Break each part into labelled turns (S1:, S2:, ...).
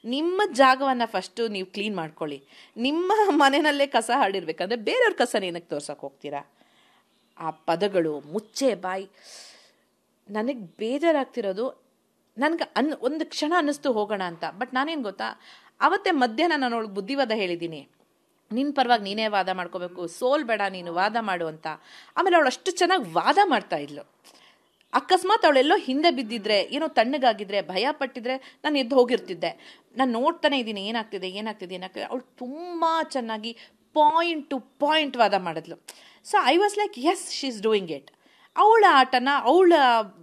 S1: ನಿಮ್ಮ ಜಾಗವನ್ನು ಫಸ್ಟು ನೀವು ಕ್ಲೀನ್ ಮಾಡ್ಕೊಳ್ಳಿ. ನಿಮ್ಮ ಮನೆಯಲ್ಲೇ ಕಸ ಹರಡಿರ್ಬೇಕಂದ್ರೆ ಬೇರೆಯವ್ರ ಕಸನ ಏನಕ್ಕೆ ತೋರ್ಸೋಕೆ ಹೋಗ್ತೀರಾ? ಆ ಪದಗಳು, ಮುಚ್ಚೆ ಬಾಯಿ, ನನಗೆ ಬೇಜಾರಾಗ್ತಿರೋದು. ನನಗೆ ಒಂದು ಕ್ಷಣ ಅನ್ನಿಸ್ತು ಹೋಗೋಣ ಅಂತ. ಬಟ್ ನಾನೇನು ಗೊತ್ತಾ, ಅವತ್ತೇ ಮಧ್ಯಾಹ್ನ ನಾನು ಅವಳಿಗೆ ಬುದ್ಧಿವಾದ ಹೇಳಿದ್ದೀನಿ, ನಿನ್ನ ಪರವಾಗಿ ನೀನೇ ವಾದ ಮಾಡ್ಕೋಬೇಕು, ಸೋಲ್ ಬೇಡ ನೀನು, ವಾದ ಮಾಡು ಅಂತ. ಆಮೇಲೆ ಅವಳು ಅಷ್ಟು ಚೆನ್ನಾಗಿ ವಾದ ಮಾಡ್ತಾ ಇದ್ಲು. ಅಕಸ್ಮಾತ್ ಅವಳೆಲ್ಲೋ ಹಿಂದೆ ಬಿದ್ದಿದ್ರೆ, ಏನೋ ತಣ್ಣಗಾಗಿದ್ರೆ, ಭಯ ಪಟ್ಟಿದ್ರೆ ನಾನು ಎದ್ದು ಹೋಗಿರ್ತಿದ್ದೆ. ನಾನು ನೋಡ್ತಾನೆ ಇದ್ದೀನಿ ಏನಾಗ್ತಿದೆ. ಅವಳು ತುಂಬ ಚೆನ್ನಾಗಿ ಪಾಯಿಂಟ್ ಟು ಪಾಯಿಂಟ್ ವಾದ ಮಾಡಿದ್ಲು. So I was like, yes, she is doing it. ಅವಳ ಆಟನ, ಅವಳ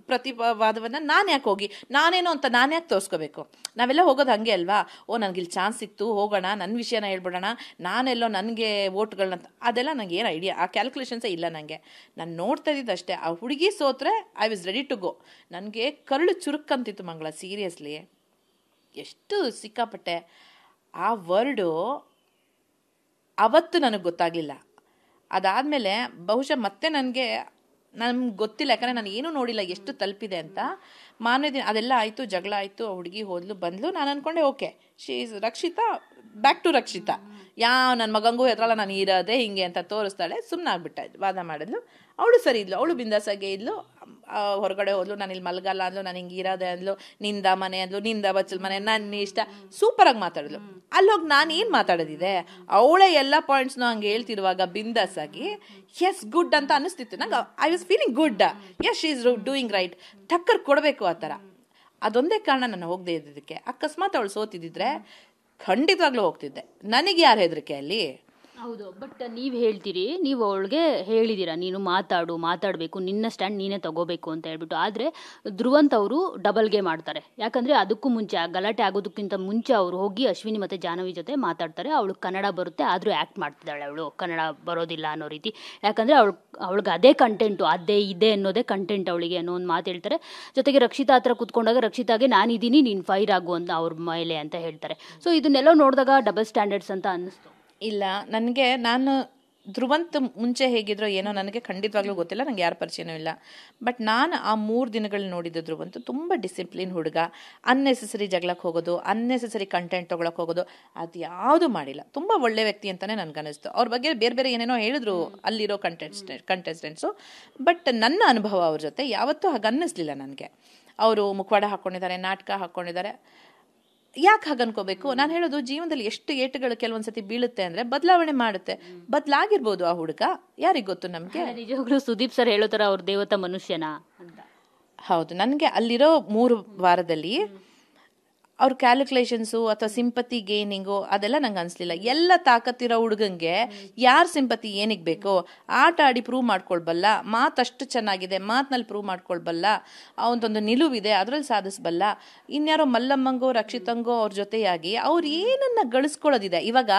S1: ಪ್ರತಿವಾದವನ್ನು ನಾನು ಯಾಕೆ ಹೋಗಿ ನಾನೇನೋ ಅಂತ ನಾನು ಯಾಕೆ ತೋರಿಸ್ಕೋಬೇಕು? ನಾವೆಲ್ಲ ಹೋಗೋದು ಹಾಗೆ ಅಲ್ವಾ? ನನಗಿಲ್ಲಿ ಚಾನ್ಸ್ ಸಿಕ್ತು, ಹೋಗೋಣ, ನನ್ನ ವಿಷಯನ ಹೇಳ್ಬಿಡೋಣ, ನಾನೆಲ್ಲೋ ನನಗೆ ವೋಟ್ಗಳನ್ನ, ಅದೆಲ್ಲ ನನಗೆ ಏನು ಐಡಿಯಾ, ಆ ಕ್ಯಾಲ್ಕುಲೇಷನ್ಸೇ ಇಲ್ಲ ನನಗೆ. ನಾನು ನೋಡ್ತಾ ಇದ್ದಿದ್ದು ಅಷ್ಟೇ. ಆ ಹುಡುಗಿ ಸೋತ್ರೆ I was ready to go. ನನಗೆ ಕರುಳು ಚುರುಕಂತಿತ್ತು ಮಂಗಳ, ಸೀರಿಯಸ್ಲಿ. ಎಷ್ಟು ಸಿಕ್ಕಾಪಟ್ಟೆ. ಆ ವರ್ಡು ಅವತ್ತು ನನಗೆ ಗೊತ್ತಾಗಲಿಲ್ಲ. ಅದಾದಮೇಲೆ ಬಹುಶಃ ಮತ್ತೆ ನನಗೆ ಗೊತ್ತಿಲ್ಲ, ಯಾಕಂದರೆ ನಾನು ಏನೂ ನೋಡಿಲ್ಲ ಎಷ್ಟು ತಲುಪಿದೆ ಅಂತ. ಮಾರನೇ ದಿನ ಅದೆಲ್ಲ ಆಯಿತು, ಜಗಳ ಆಯಿತು, ಹುಡುಗಿ ಹೋದ್ಲು ಬಂದ್ಲು. ನಾನು ಅಂದ್ಕೊಂಡೆ okay, she is Rakshita, back to Rakshita. ನನ್ನ ಮಗಂಗೂ ಹೆದ್ರಲ್ಲ, ನಾನು ಇರೋದೇ ಹಿಂಗೆ ಅಂತ ತೋರಿಸ್ತಾಳೆ. ಸುಮ್ಮನೆ ಆಗ್ಬಿಟ್ಟ, ವಾದ ಮಾಡಿದ್ಲು. ಅವಳು ಸರಿ ಇದ್ಲು, ಅವಳು ಬಿಂದಾಸಾಗೆ ಇದ್ಲು. ಹೊರಗಡೆ ಹೋದ್ಲು, ನಾನು ಇಲ್ಲಿ ಮಲಗಲ್ಲ ಅಂದ್ಲು, ನಾನು ಹಿಂಗೆ ಇರೋದೆ ಅಂದ್ಲು, ನಿಂದ ಮನೆ ಅಂದ್ಲು, ನಿಂದ ಬಚ್ಚಲ್ ಮನೆ, ನನ್ನ ಇಷ್ಟ, ಸೂಪರಾಗಿ ಮಾತಾಡಿದ್ಲು. ಅಲ್ಲೋಗಿ ನಾನು ಏನು ಮಾತಾಡೋದಿದೆ? ಅವಳೇ ಎಲ್ಲ ಪಾಯಿಂಟ್ಸ್ನು ಹಂಗೆ ಹೇಳ್ತಿರುವಾಗ ಬಿಂದಾಸಾಗಿ ಎಸ್ ಗುಡ್ ಅಂತ ಅನ್ನಿಸ್ತಿತ್ತು ನಂಗೆ. I was feeling good, yes she is doing right, ಟಕ್ಕರ್ ಕೊಡಬೇಕು ಆ ಥರ. ಅದೊಂದೇ ಕಾರಣ ನಾನು ಹೋಗದೆ ಇದ್ದಿದ್ದಕ್ಕೆ. ಅಕಸ್ಮಾತ್ ಅವಳು ಸೋತಿದ್ದಿದ್ರೆ ಖಂಡಿತವಾಗ್ಲೂ ಹೋಗ್ತಿದ್ದೆ. ನನಗೆ ಯಾರು ಹೆದರಿಕೆ ಅಲ್ಲಿ?
S2: ಹೌದು, ಬಟ್ ನೀವು ಹೇಳ್ತೀರಿ, ನೀವು ಅವಳಿಗೆ ಹೇಳಿದ್ದೀರಾ ನೀನು ಮಾತಾಡಬೇಕು, ನಿನ್ನ ಸ್ಟ್ಯಾಂಡ್ ನೀನೇ ತಗೋಬೇಕು ಅಂತ ಹೇಳ್ಬಿಟ್ಟು. ಆದರೆ ಧ್ರುವಂತ್ ಅವರು ಡಬಲ್ ಗೇಮ್ ಆಡ್ತಾರೆ. ಯಾಕಂದರೆ ಅದಕ್ಕೂ ಮುಂಚೆ, ಆ ಗಲಾಟೆ ಆಗೋದಕ್ಕಿಂತ ಮುಂಚೆ ಅವರು ಹೋಗಿ ಅಶ್ವಿನಿ ಮತ್ತು ಜಾಹ್ನವಿ ಜೊತೆ ಮಾತಾಡ್ತಾರೆ. ಅವಳು ಕನ್ನಡ ಬರುತ್ತೆ, ಆದರೂ ಆ್ಯಕ್ಟ್ ಮಾಡ್ತಿದ್ದಾಳೆ ಅವಳು ಕನ್ನಡ ಬರೋದಿಲ್ಲ ಅನ್ನೋ ರೀತಿ. ಯಾಕಂದರೆ ಅವಳಿಗೆ ಅದೇ ಕಂಟೆಂಟು, ಅದೇ ಇದೆ ಅನ್ನೋದೇ ಕಂಟೆಂಟ್ ಅವಳಿಗೆ ಅನ್ನೋ ಒಂದು ಮಾತು ಹೇಳ್ತಾರೆ. ಜೊತೆಗೆ ರಕ್ಷಿತಾ ಹತ್ರ ಕೂತ್ಕೊಂಡಾಗ ರಕ್ಷಿತಾಗೆ ನಾನಿದ್ದೀನಿ, ನೀನು ಫೈರ್ ಆಗು ಅಂತ ಅವ್ರ ಮೇಲೆ ಅಂತ ಹೇಳ್ತಾರೆ. ಸೊ ಇದನ್ನೆಲ್ಲ ನೋಡಿದಾಗ ಡಬಲ್ ಸ್ಟ್ಯಾಂಡರ್ಡ್ಸ್ ಅಂತ ಅನ್ನಿಸ್ತು.
S1: ಇಲ್ಲ, ನಾನು ಧ್ರುವಂತ್ ಮುಂಚೆ ಹೇಗಿದ್ರೋ ಏನೋ ನನಗೆ ಖಂಡಿತವಾಗ್ಲೂ ಗೊತ್ತಿಲ್ಲ, ನನಗೆ ಯಾರ ಪರಿಚಯನೂ ಇಲ್ಲ. ಬಟ್ ನಾನು ಆ 3 ದಿನಗಳು ನೋಡಿದ್ದು ಧ್ರುವಂತ್ ತುಂಬ ಡಿಸಿಪ್ಲಿನ್ ಹುಡುಗ. ಅನ್ನೆಸೆಸರಿ ಜಗಳಕ್ಕೆ ಹೋಗೋದು, ಅನ್ನೆಸೆಸರಿ ಕಂಟೆಂಟ್ ತೊಗೊಳಕ್ಕೆ ಹೋಗೋದು, ಅದು ಯಾವುದು ಮಾಡಿಲ್ಲ. ತುಂಬ ಒಳ್ಳೆ ವ್ಯಕ್ತಿ ಅಂತಲೇ ನನಗನ್ನಿಸ್ತು. ಅವ್ರ ಬಗ್ಗೆ ಬೇರೆ ಏನೇನೋ ಹೇಳಿದ್ರು ಅಲ್ಲಿರೋ ಕಂಟೆಸ್ಟೆಂಟ್ಸು. ಬಟ್ ನನ್ನ ಅನುಭವ ಅವ್ರ ಜೊತೆ ಯಾವತ್ತೂ ಹಾಗೆ ಅನ್ನಿಸ್ಲಿಲ್ಲ ನನಗೆ. ಅವರು ಮುಖವಾಡ ಹಾಕ್ಕೊಂಡಿದ್ದಾರೆ, ನಾಟಕ ಹಾಕ್ಕೊಂಡಿದ್ದಾರೆ, ಯಾಕೆ ಹಾಗೆ ಅನ್ಕೋಬೇಕು? ನಾನು ಹೇಳೋದು, ಜೀವನದಲ್ಲಿ ಎಷ್ಟು ಏಟುಗಳು ಕೆಲವೊಂದ್ಸತಿ ಬೀಳುತ್ತೆ ಅಂದರೆ ಬದಲಾವಣೆ ಮಾಡುತ್ತೆ. ಬದಲಾಗಿರ್ಬೋದು ಆ ಹುಡುಗ, ಯಾರಿಗೆ ಗೊತ್ತು ನಮಗೆ.
S2: ನಿಜವಾಗ್ಲೂ ಸುದೀಪ್ ಸರ್ ಹೇಳೋ ಥರ ಅವ್ರ ದೇವತಾ ಮನುಷ್ಯನ ಅಂತ.
S1: ಹೌದು, ನನಗೆ ಅಲ್ಲಿರೋ 3 ವಾರದಲ್ಲಿ ಅವ್ರ ಕ್ಯಾಲ್ಕುಲೇಷನ್ಸು ಅಥವಾ ಸಿಂಪತಿ ಗೇನಿಂಗು ಅದೆಲ್ಲ ನಂಗೆ ಅನಿಸ್ಲಿಲ್ಲ. ಎಲ್ಲ ತಾಕತ್ತಿರೋ ಹುಡುಗಂಗೆ ಯಾರು ಸಿಂಪತಿ ಏನಿಗೆ ಬೇಕೋ, ಆಟ ಆಡಿ ಪ್ರೂವ್ ಮಾಡ್ಕೊಳ್ಬಲ್ಲ, ಮಾತಷ್ಟು ಚೆನ್ನಾಗಿದೆ, ಮಾತಿನಲ್ಲಿ ಪ್ರೂವ್ ಮಾಡ್ಕೊಳ್ಬಲ್ಲ, ಅವನದೊಂದು ನಿಲುವಿದೆ, ಅದರಲ್ಲಿ ಸಾಧಿಸಬಲ್ಲ. ಇನ್ಯಾರೋ ಮಲ್ಲಮ್ಮಂಗೋ ರಕ್ಷಿತಂಗೋ ಅವ್ರ ಜೊತೆಯಾಗಿ ಅವ್ರು ಏನನ್ನ ಗಳಿಸ್ಕೊಳ್ಳೋದಿದೆ. ಇವಾಗ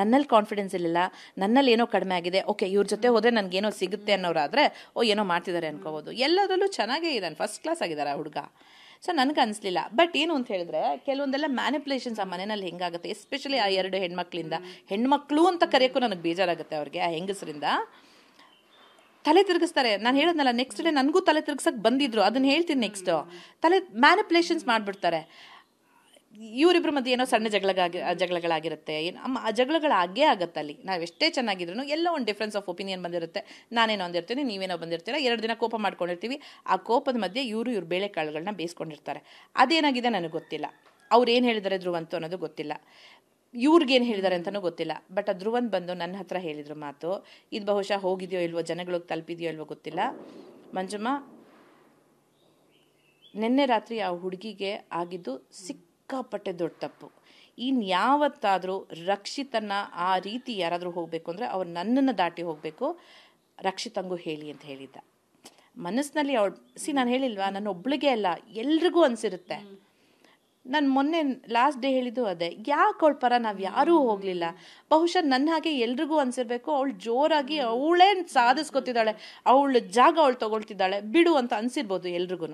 S1: ನನ್ನಲ್ಲಿ ಕಾನ್ಫಿಡೆನ್ಸ್ ಇರಲಿಲ್ಲ, ನನ್ನಲ್ಲಿ ಏನೋ ಕಡಿಮೆ ಆಗಿದೆ, ಓಕೆ ಇವ್ರ ಜೊತೆ ಹೋದರೆ ನನಗೇನೋ ಸಿಗುತ್ತೆ ಅನ್ನೋರಾದರೆ ಏನೋ ಮಾಡ್ತಿದ್ದಾರೆ ಅನ್ಕೋಬೋದು. ಎಲ್ಲದರಲ್ಲೂ ಚೆನ್ನಾಗೇ ಇದ್ದಾನೆ, ಫಸ್ಟ್ ಕ್ಲಾಸ್ ಆಗಿದ್ದಾರೆ ಆ ಹುಡುಗ. ಸೊ ನನಗೆ ಅನಿಸ್ಲಿಲ್ಲ. ಬಟ್ ಏನು ಅಂತ ಹೇಳಿದ್ರೆ, ಕೆಲವೊಂದೆಲ್ಲ ಮ್ಯಾನಿಪುಲೇಷನ್ಸ್ ಆ ಮನೆಯಲ್ಲಿ ಹೆಂಗಾಗುತ್ತೆ, ಎಸ್ಪೆಷಲಿ ಆ 2 ಹೆಣ್ಮಕ್ಳಿಂದ. ಹೆಣ್ಮಕ್ಳು ಅಂತ ಕರೆಯೋಕ್ಕೂ ನನಗೆ ಬೇಜಾರಾಗುತ್ತೆ ಅವ್ರಿಗೆ. ಆ ಹೆಂಗಸರಿಂದ ತಲೆ ತಿರುಗಿಸ್ತಾರೆ. ನಾನು ಹೇಳಿದ್ನಲ್ಲ, ನೆಕ್ಸ್ಟ್ ಡೇ ನನಗೂ ತಲೆ ತಿರುಗಿಸಕ್ಕೆ ಬಂದಿದ್ರು, ಅದನ್ನ ಹೇಳ್ತೀನಿ. ನೆಕ್ಸ್ಟ್ ಮ್ಯಾನಿಪುಲೇಷನ್ಸ್ ಮಾಡಿಬಿಡ್ತಾರೆ. ಇವರಿಬ್ಬರ ಮಧ್ಯೆ ಏನೋ ಸಣ್ಣ ಜಗಳಗಳಾಗಿರುತ್ತೆ. ಆ ಜಗಳಗಳಾಗೇ ಆಗುತ್ತೆ ಅಲ್ಲಿ. ನಾವೆಷ್ಟೇ ಚೆನ್ನಾಗಿದ್ರು ಎಲ್ಲೋ ಒಂದು ಡಿಫ್ರೆನ್ಸ್ ಆಫ್ ಒಪಿನಿಯನ್ ಬಂದಿರುತ್ತೆ. ನಾನೇನೋ ಅಂದಿರ್ತೀನಿ, ನೀವೇನೋ ಬಂದಿರ್ತೀರ, 2 ದಿನ ಕೋಪ ಮಾಡ್ಕೊಂಡಿರ್ತೀವಿ. ಆ ಕೋಪದ ಮಧ್ಯೆ ಇವರು ಬೇಳೆಕಾಳುಗಳನ್ನ ಬೇಯಿಸ್ಕೊಂಡಿರ್ತಾರೆ. ಅದೇನಾಗಿದೆ ನನಗೆ ಗೊತ್ತಿಲ್ಲ. ಅವ್ರು ಏನು ಹೇಳಿದ್ದಾರೆ ಧ್ರುವಂತ್ ಅನ್ನೋದು ಗೊತ್ತಿಲ್ಲ, ಇವ್ರಿಗೇನು ಹೇಳಿದ್ದಾರೆ ಅಂತಲೂ ಗೊತ್ತಿಲ್ಲ. ಬಟ್ ಆ ಧ್ರುವಂತ್ ಬಂದು ನನ್ನ ಹತ್ರ ಹೇಳಿದ್ರು ಮಾತು. ಇದು ಬಹುಶಃ ಹೋಗಿದೆಯೋ ಇಲ್ವೋ, ಜನಗಳಿಗೆ ತಲುಪಿದೆಯೋ ಇಲ್ವೋ ಗೊತ್ತಿಲ್ಲ. ಮಂಜಮ್ಮ, ನಿನ್ನೆ ರಾತ್ರಿ ಆ ಹುಡುಗಿಗೆ ಆಗಿದ್ದು ಸಿಕ್ಕಾಪಟ್ಟೆ ದೊಡ್ಡ ತಪ್ಪು. ಇನ್ಯಾವತ್ತಾದರೂ ರಕ್ಷಿತನ್ನ ಆ ರೀತಿ ಯಾರಾದರೂ ಹೋಗಬೇಕು ಅಂದರೆ ಅವ್ರು ನನ್ನನ್ನು ದಾಟಿ ಹೋಗಬೇಕು, ರಕ್ಷಿತಂಗೂ ಹೇಳಿ ಅಂತ ಹೇಳಿದ್ದ. ಮನಸ್ಸಿನಲ್ಲಿ ನಾನು ಹೇಳಿಲ್ವಾ, ನನ್ನ ಒಬ್ಳಿಗೆ ಅಲ್ಲ, ಎಲ್ರಿಗೂ ಅನಿಸಿರುತ್ತೆ. ನಾನು ಮೊನ್ನೆ ಲಾಸ್ಟ್ ಡೇ ಹೇಳಿದ್ದು ಅದೇ, ಯಾಕೆ ಅವಳ ಪರ ನಾವು ಯಾರೂ ಹೋಗಲಿಲ್ಲ. ಬಹುಶಃ ನನ್ನ ಹಾಗೆ ಎಲ್ರಿಗೂ ಅನಿಸಿರ್ಬೇಕು, ಅವಳು ಜೋರಾಗಿ ಅವಳೇ ಸಾಧಿಸ್ಕೊತಿದ್ದಾಳೆ, ಅವಳ ಜಾಗ ಅವಳು ತಗೊಳ್ತಿದ್ದಾಳೆ, ಬಿಡು ಅಂತ ಅನಿಸಿರ್ಬೋದು ಎಲ್ರಿಗೂ.